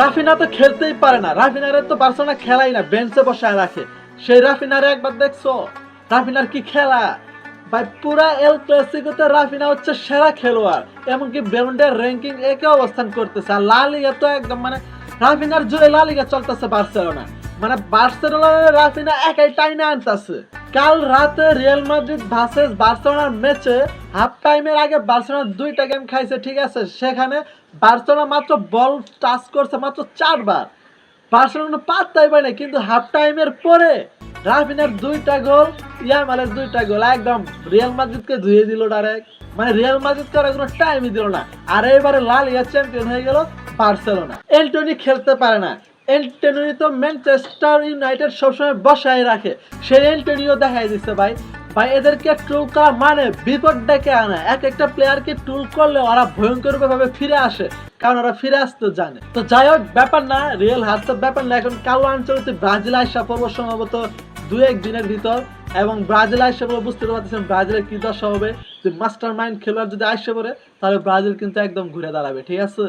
Raphinha তো খেলতেই পারে না, রাফিনারে তো বার্সেলোনা খেলাই না, বেঞ্চে বসায় রাখে। সেই রাফিনারে একবার দেখছো? রাফিনার কি খেলা ভাই, পুরা এল ক্লাসিকোতে রাফিনা হচ্ছে সেরা খেলোয়াড়, এমনকি ব্যালন্ডের র্যাঙ্কিং একে অবস্থান করতেছে। আর লা লিগা তো একদম মানে রাফিনার জোরে লা লিগা চলতেছে বার্সেলোনা, মানে বার্সেলোনা রাফিনা একাই টাইনা আনতেছে। কাল রাতে রিয়াল মাদ্রিদ ভার্সেস বার্সেলোনার ম্যাচে হাফ টাইমের আগে বার্সেলোনা 2টা গেম খাইছে, ঠিক আছে? সেখানে বার্সেলোনা মাত্র বল টাচ করছে মাত্র 4 বার, বার্সেলোনা পাত্তাই পায় না। কিন্তু হাফ টাইমের পরে রাফিনার 2টা গোল, ইয়ামালের 2টা গোল একদম রিয়াল মাদ্রিদকে ধুয়ে দিল ডাইরেক্ট, মানে রিয়াল মাদ্রিদকে আর কোনো টাইমই দিল না। আর এবারে লা লিগা চ্যাম্পিয়ন হয়ে গেল বার্সেলোনা। এন্টনি খেলতে পারে না, এন্টনি তো ম্যানচেস্টার ইউনাইটেড সবসময় বসায় রাখে, সেই এন্টনিও দেখাই দিচ্ছে ভাই। ভাই এদেরকে টুল করা মানে বিপদ ডেকে আনা, এক একটা প্লেয়ারকে টুল করলে ওরা ভয়ঙ্কর ভাবে ফিরে আসে, কারণ ওরা ফিরে আসতে জানে। তো যাই হোক, ব্যাপার না, রিয়েল হারতে ব্যাপার না। এখন কালো আঞ্চলিক ব্রাজিল আসা পড়বো সম্ভবত 2-1 দিনের ভিতর, এবং ব্রাজিল আসে বলে বুঝতে পারতেছেন ব্রাজিলের কি দশা হবে। যদি মাস্টার মাইন্ড খেলোয়াড় যদি আসে পড়ে, তাহলে ব্রাজিল কিন্তু একদম ঘুরে দাঁড়াবে, ঠিক আছে?